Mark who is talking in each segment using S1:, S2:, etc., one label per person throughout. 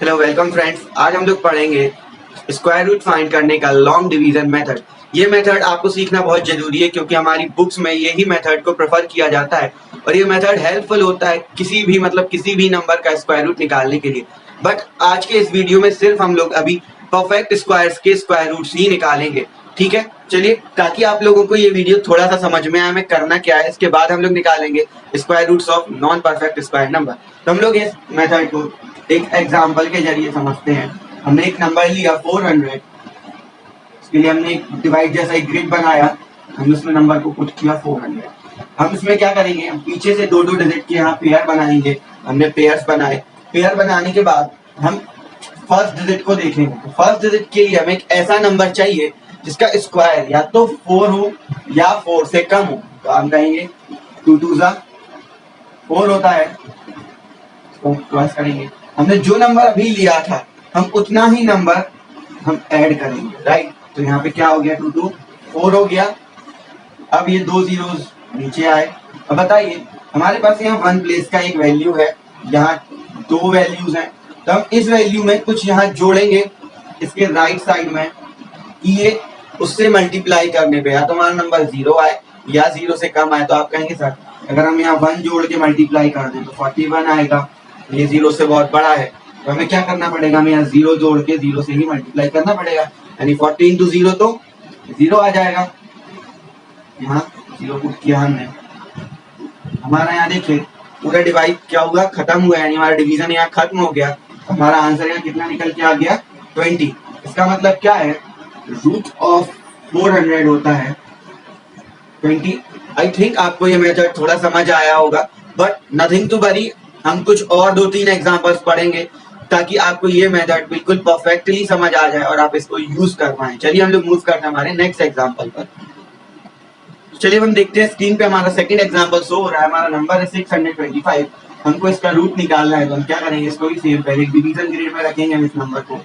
S1: Hello welcome friends, आज हम लोग पढ़ेंगे स्क्वायर रूट फाइंड करने का लॉन्ग डिवीजन मेथड। ये मेथड आपको सीखना बहुत जरूरी है क्योंकि हमारी बुक्स में यही मेथड को प्रेफर किया जाता है और ये मेथड हेल्पफुल होता है किसी भी नंबर का स्क्वायर रूट निकालने के लिए। बट आज के इस वीडियो में सिर्फ हम लोग अभी परफेक्ट स्क्वायर्स के स्क्वायर रूट्स ही निकालेंगे, ठीक है। चलिए, ताकि आप लोगों को ये वीडियो थोड़ा सा समझ में आए हमें करना क्या है। इसके बाद हम लोग निकालेंगे square roots of non perfect square number. तो हम लोग इस मेथड को एक एग्जाम्पल के जरिए समझते हैं। हमने एक नंबर लिया 400, इसके लिए हमने एक डिवाइड जैसा एक ग्रिड बनाया, हमने उसमें नंबर को पुट किया 400। हम इसमें क्या करेंगे, हम पीछे से दो दो डिजिट के यहाँ पेयर बनाएंगे। हमने पेयर्स बनाए, पेयर बनाने के बाद हम फर्स्ट डिजिट को देखेंगे। तो फर्स्ट डिजिट के लिए हमें एक ऐसा नंबर चाहिए जिसका स्क्वायर या तो 4 हो या 4 से कम हो। तो हम कहेंगे 2 2 4 होता है, इसको क्रॉस करेंगे। हमने जो नंबर अभी लिया था हम उतना ही नंबर हम ऐड करेंगे, राइट। तो यहाँ पे क्या हो गया, 2 2 4 हो गया। अब ये दो जीरोस नीचे आए। अब बताइए, हमारे पास यहाँ 1 प्लेस का एक वैल्यू है, यहाँ दो वैल्यूज हैं। तो हम इस वैल्यू में कुछ यहाँ जोड़ेंगे इसके राइट साइड में कि ये उससे मल्टीप्लाई करने पे या तो हमारा नंबर 0 आए या 0 से कम आए। तो आप कहेंगे सर अगर हम यहाँ 1 जोड़ के मल्टीप्लाई कर दें तो 41 आएगा, ये 0 से बहुत बड़ा है। तो हमें क्या करना पड़ेगा, हमें यहाँ 0 जोड़ के 0 से ही मल्टीप्लाई करना पड़ेगा, यानी 40 into 0 तो 0 आ जाएगा। यहाँ 0 पुट किया हमने, हमारा यहाँ देखिए पूरा डिवाइड क्या हुआ, खत्म हुआ, यानी हमारा डिवीजन यहाँ खत्म हो गया। हमारा आंसर यहाँ कितना निकल के आ गया, 20। इसका मतलब क्या है, रूट ऑफ 400 होता है 20। आई थिंक आपको ये मेथड थोड़ा समझ आया होगा, बट नथिंग टू वरी, हम कुछ और 2-3 एग्जांपल्स पढ़ेंगे ताकि आपको ये मेथड बिल्कुल परफेक्टली समझ आ जाए और आप इसको यूज कर पाए। चलिए हम लोग मूव करते हैं हमारे नेक्स्ट एग्जांपल पर। चलिए हम देखते हैं, स्क्रीन पे हमारा सेकंड एग्जांपल शो हो रहा है। हमारा नंबर है 625। हमको इसका रूट निकालना है, तो हम क्या करेंगे, इसको भी सेम पहले डिवीजन ग्रेड में रखेंगे हम इस नंबर को,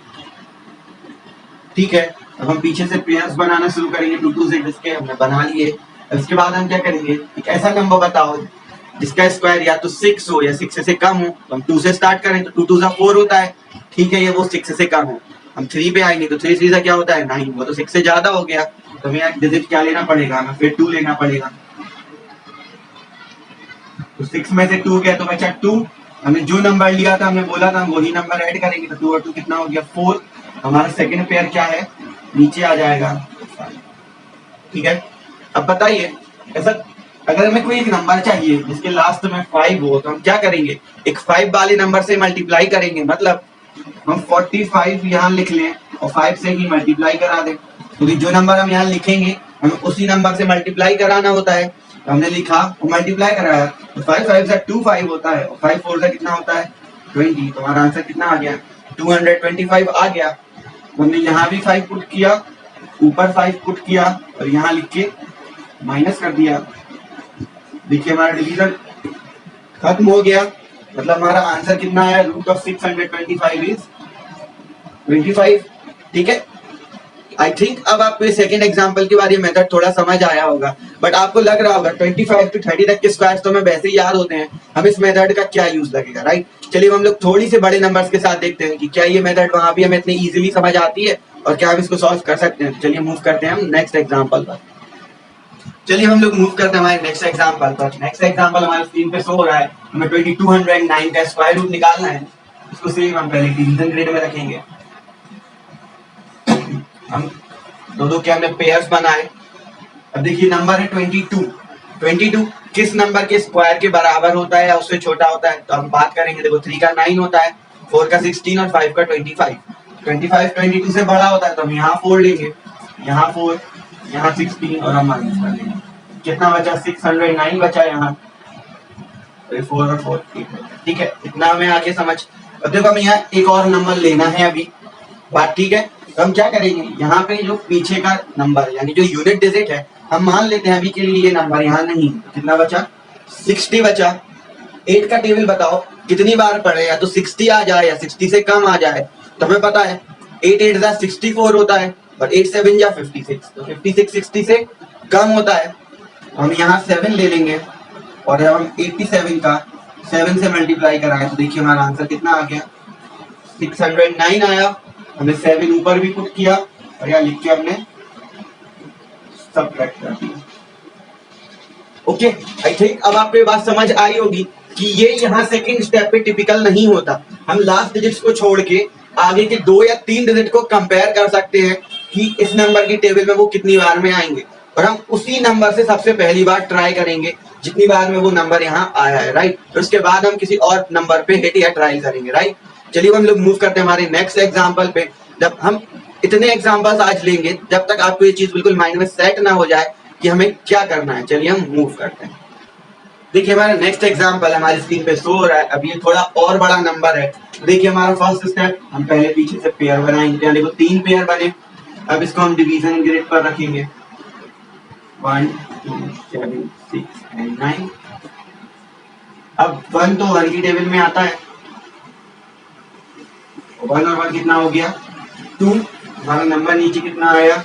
S1: ठीक है। अब हम पीछे से पेयर्स बनाना शुरू करेंगे 2 2 से, जिसके हमने बना लिए। इसके बाद हम क्या करेंगे, एक ऐसा नंबर बताओ जिसका स्क्वायर या तो 6 हो या 6 से कम हो। तो हम 2 से स्टार्ट करें तो 2 2 4 होता है, ठीक है, ये वो 6 से कम हो। हम 3 पे आएंगे तो 3 3 क्या होता है, 9, वो तो 6 से ज्यादा हो गया। तो हमें एक डिजिट क्या लेना पड़ेगा, हमें फिर 2 लेना पड़ेगा। तो 6 में से 2 गया तो बचा 2। हमने जो नंबर लिया था हमने बोला था हम वही नंबर ऐड करेंगे, तो 2 और 2 कितना हो गया, 4। हमारा सेकंड पेयर क्या है, नीचे आ जाएगा, ठीक है। अब बताइए, ऐसा अगर हमें कोई एक नंबर चाहिए जिसके लास्ट में 5 हो तो हम क्या करेंगे, एक 5 वाले नंबर से मल्टीप्लाई करेंगे। मतलब हम 45 यहाँ लिख लें और 5 से ही मल्टीप्लाई करा दें, क्योंकि जो नंबर हम यहाँ लिखेंगे हमें उसी नंबर से मल्टीप्लाई कराना होता है। तो हमने लिखा और मल्टीप्लाई कराया, तो 5 5 से 25 होता है और 5 4 से कितना होता है, 20। तो हमारा आंसर कितना आ गया, 225 आ गया। हमने यहाँ भी 5 पुट किया, ऊपर 5 पुट किया और यहाँ लिख के माइनस कर दिया। देखिए हमारा डिवीजन खत्म हो गया। मतलब हमारा आंसर कितना है, रूट ऑफ 625 इज 25, ठीक है। आई थिंक अब आपको ये सेकंड एग्जांपल के बाद ये मेथड थोड़ा समझ आया होगा, बट आपको लग रहा होगा 25 to 30 तक के स्क्वायर्स तो हमें वैसे ही याद होते हैं, हम इस मेथड का क्या यूज लगेगा, राइट। चलिए हम लोग थोड़ी से बड़े नंबर्स के साथ देखते हैं कि क्या ये मेथड वहां भी हमें इतनी इजीली समझ आती है और क्या हम इसको सॉल्व कर सकते हैं। चलिए मूव करते हैं हम नेक्स्ट एग्जांपल पर। चलिए हम लोग मूव करते हैं हमारे नेक्स्ट एग्जांपल पर। नेक्स्ट एग्जांपल हमारे स्क्रीन पे शो हो रहा है, हमें 2209 का स्क्वायर रूट निकालना है। इसको सेम हम पहले डिवीजन ग्रेड में रखेंगे। हम दो के हमने पेयर्स बनाए। अब देखिए नंबर है 22 किस नंबर के स्क्वायर के बराबर होता है या उससे छोटा होता है। तो हम बात करेंगे, देखो 3 का 9 होता है, 4 का 16 और 5 का 25। 25 22 से बड़ा होता है तो हम यहाँ 4 लेंगे, यहाँ 4, यहाँ 16 और हम माइनस कर लेंगे। कितना बचा, 609 बचा यहाँ, 4 और 4, ठीक है। इतना हमें आगे समझ। अब देखो हमें यहाँ एक और नंबर लेना है अभी, बात ठीक है। तो हम क्या करेंगे, यहाँ पे जो पीछे का नंबर यानी जो यूनिट डिजिट है हम मान लेते हैं अभी के लिए ये नंबर यहाँ नहीं। कितना बचा, 60 बचा। 8 का टेबल बताओ कितनी बार पढ़े, या तो 60 आ जाए या 60 से कम आ जाए। तो हमें पता है 8 8 जा 64 होता है और 8 7 जा 56, तो 56 60 से कम होता है। हम यहाँ 7 ले लेंगे और हम 87 का 7 से मल्टीप्लाई कराएं तो देखिए हमारा आंसर कितना आ गया, 609 आया, हमने 7 ऊपर भी पुट किया और यहाँ लिख के हमने सबट्रैक्ट कर दिया। ओके, आई थिंक अब आपको ये बात समझ आई होगी कि ये यहाँ सेकंड स्टेप पे टिपिकल नहीं होता। हम लास्ट डिजिट्स को छोड़ के आगे के 2 या 3 डिजिट को कंपेयर कर सकते हैं कि इस नंबर की टेबल में वो कितनी बार में आएंगे, और हम उसी नंबर से सबसे पहली बार ट्राई करेंगे जितनी बार में वो नंबर यहाँ आया है, राइट। तो उसके बाद हम किसी और नंबर पे हिट या ट्रायल करेंगे, राइट। चलिए हम लोग मूव करते हैं हमारे नेक्स्ट एग्जाम्पल पे। जब हम इतने एग्जाम्पल्स आज लेंगे जब तक आपको ये चीज बिल्कुल माइंड में सेट ना हो जाए कि हमें क्या करना है। चलिए हम मूव करते हैं। देखिए हमारा नेक्स्ट एग्जाम्पल हमारी स्क्रीन पे शो हो रहा है। अब ये थोड़ा और बड़ा नंबर है। देखिए हमारा फर्स्ट स्टेप, हम पहले पीछे से पेयर बनाएंगे। यहाँ देखो 3 पेयर बने। अब इसको हम डिवीजन ग्रिड पर रखेंगे 1 2 7 6 and 9। अब 1 तो 1 की टेबल में आता है, 1 और 1 कितना हो गया 2। हमारा नंबर नीचे कितना आया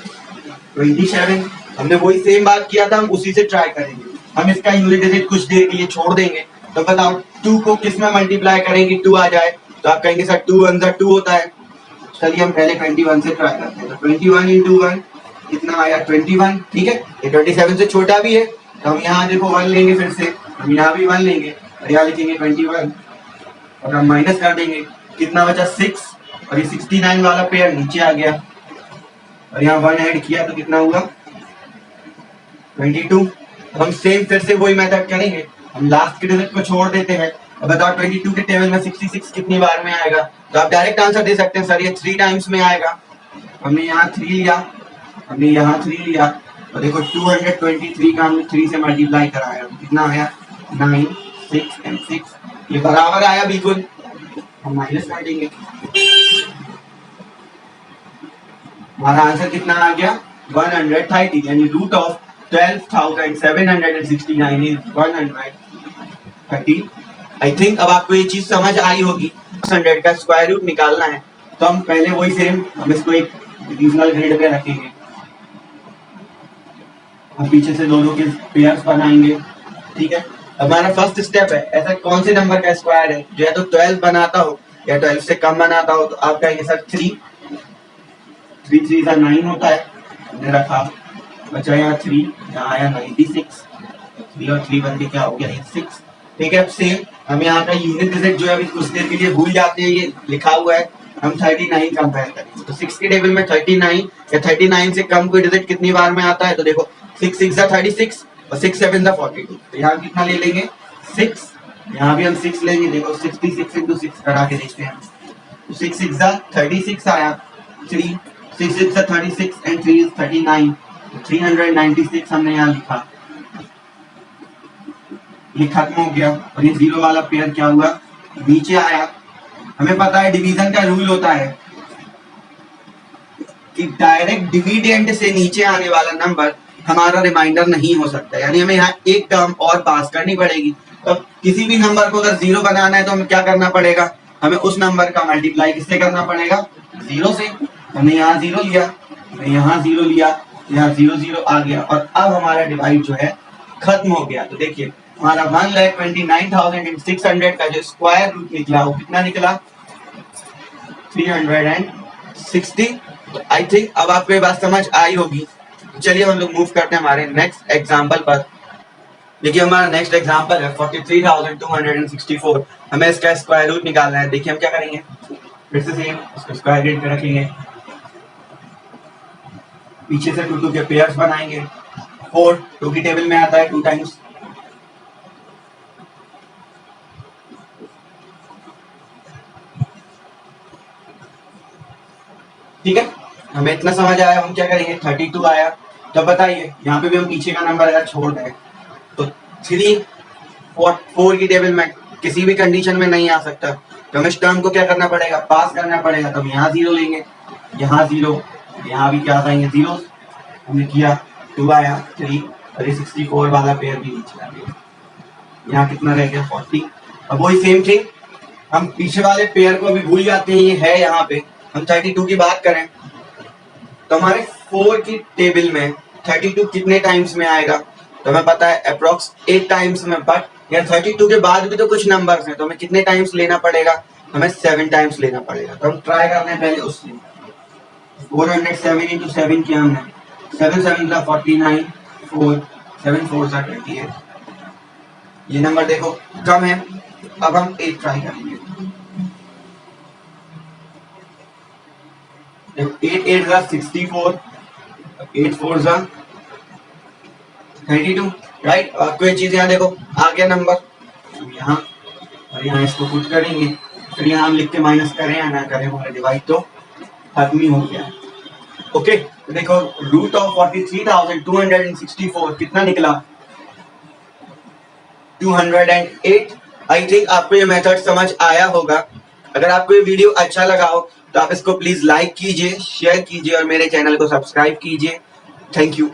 S1: 27। हमने वही सेम बात किया था, हम उसी से ट्राई करेंगे। हम इसका यूनिट डिजिट कुछ देर के लिए छोड़ देंगे। तो बताओ 2 को किस में मल्टीप्लाई करेंगे 2 आ जाए, तो आप कहेंगे सर 2 1 2 होता है। चलिए हम पहले 21 से ट्राई करते हैं। तो 21 into 1 कितना आया 21, ठीक है। ये 27 से छोटा भी है, तो हम यहाँ देखो 1 लेंगे, फिर से हम यहाँ भी 1 लेंगे और यहाँ लिखेंगे 21 और हम माइनस कर देंगे, कितना बचा 6। और ये 69 वाला पेयर नीचे आ गया और यहाँ 1 ऐड किया तो कितना हुआ 22। हम सेम फिर से वही मेथड करेंगे, हम लास्ट के डिजिट को छोड़ देते हैं। अब बताओ 22 के टेबल में 66 कितनी बार में आएगा, तो आप डायरेक्ट आंसर दे सकते हैं सर ये 3 टाइम्स में आएगा। हमने यहाँ 3 लिया, हमने यहाँ 3 लिया और देखो 223 का हमने 3 से मल्टीप्लाई कराया तो कितना आया 9 6 and 6। ये बराबर आया बिल्कुल, हम माइनस कर देंगे। हमारा आंसर कितना आ गया 130, यानी root of 12,769 is 130। I think अब आपको ये चीज समझ आई होगी। 100 का स्क्वायर रूट निकालना है तो हम पहले वही सेम हम इसको एक डिविजनल ग्रिड पे रखेंगे। हम पीछे से दोनों के पेयर्स बनाएंगे, ठीक है। हमारा फर्स्ट स्टेप है, ऐसा कौन से नंबर का स्क्वायर है जो या तो 12 बनाता हो या 12 से कम बनाता हो, तो आप कहेंगे सर 3 3 का 9 होता है। हमने रखा, बचा यहाँ 3, यहाँ आया 96, 3 और 3 बन के क्या हो गया 6, ठीक है। अब सेम हम यहाँ का यूनिट डिजिट जो है अभी कुछ देर के लिए भूल जाते हैं, ये लिखा हुआ है, हम 39 कंपेयर करेंगे। तो 6 के टेबल में 39 या 39 से कम कोई डिजिट कितनी बार में आता है, तो देखो 6 6 36 और 6 7 42। तो यहाँ कितना ले लेंगे 6, यहाँ भी हम 6 लेंगे। देखो 66 into 6 करा के देखते हैं। तो 6 6 36 आया, 3 6 6 36 and 3 is 39, 396 हमने यहाँ लिखा, ये खत्म हो गया। और ये 0 वाला पेयर क्या हुआ नीचे आया। हमें पता है डिवीजन का रूल होता है कि डायरेक्ट डिविडेंड से नीचे आने वाला नंबर हमारा रिमाइंडर नहीं हो सकता, यानी हमें यहाँ एक टर्म और पास करनी पड़ेगी। तो किसी भी नंबर को अगर 0 बनाना है तो हमें क्या करना पड़ेगा, हमें उस नंबर का मल्टीप्लाई किससे करना पड़ेगा 0 से। हमने यहाँ 0 लिया, हमने यहाँ 0 लिया, यहाँ 0 0 आ गया और अब हमारा डिवाइड जो है खत्म हो गया। तो देखिए हमारा 1,29,600 का जो स्क्वायर रूट निकला वो कितना निकला 360। तो आई थिंक अब आपको ये बात समझ आई होगी। चलिए हम लोग मूव करते हैं हमारे नेक्स्ट एग्जांपल पर। देखिए हमारा नेक्स्ट एग्जांपल है 43,264। हमें इसका स्क्वायर रूट निकालना है। देखिए हम क्या करेंगे, फिर से सेम इसको स्क्वायर रूट पे रखेंगे, पीछे से 2 2 के पेयर्स बनाएंगे। 4 2 की टेबल में आता है 2 टाइम्स, ठीक है। हमें इतना समझ आया, हम क्या करेंगे 32 आया। तो बताइए यहाँ पे भी हम पीछे का नंबर अगर छोड़ दें तो 3 4 की टेबल में किसी भी कंडीशन में नहीं आ सकता, तो हमें इस टर्म को क्या करना पड़ेगा पास करना पड़ेगा। तो हम यहाँ 0 लेंगे, यहाँ 0, यहाँ भी क्या आएंगे 0। हमने किया 2 आया 3 और ये 64 वाला पेयर भी नीचे आ गया। यहाँ कितना रह गया 40। अब वही सेम थिंग हम पीछे वाले पेयर को भी भूल जाते हैं, ये है यहाँ पे। हम 32 की बात करें तो हमारे 4 की टेबल में 32 कितने टाइम्स में आएगा, तो हमें पता है अप्रोक्स 8 टाइम्स में। बट यार 32 के बाद भी तो कुछ नंबर्स हैं, तो हमें कितने टाइम्स लेना पड़ेगा हमें 7 टाइम्स लेना पड़ेगा। तो हम ट्राई करते हैं पहले उससे। 407 into 7 किया हमने, 7 7 का 49, 4 7 4 का 28। ये नंबर देखो कम है। अब हम 8 ट्राई करेंगे। 8 8 का 64, 8 4 का 32, राइट। आपको ये चीज यहाँ देखो आ गया नंबर, यहाँ और यहाँ इसको पुट करेंगे, फिर यहाँ हम लिख के माइनस करें या ना करें, हमारा डिवाइड तो खत्म ही हो गया। ओके, तो देखो रूट ऑफ 43,264 कितना निकला? 208। आई थिंक आपको ये मेथड समझ आया होगा। अगर आपको ये वीडियो अच्छा लगा हो तो आप इसको प्लीज लाइक कीजिए, शेयर कीजिए और मेरे चैनल को सब्सक्राइब कीजिए। Thank you.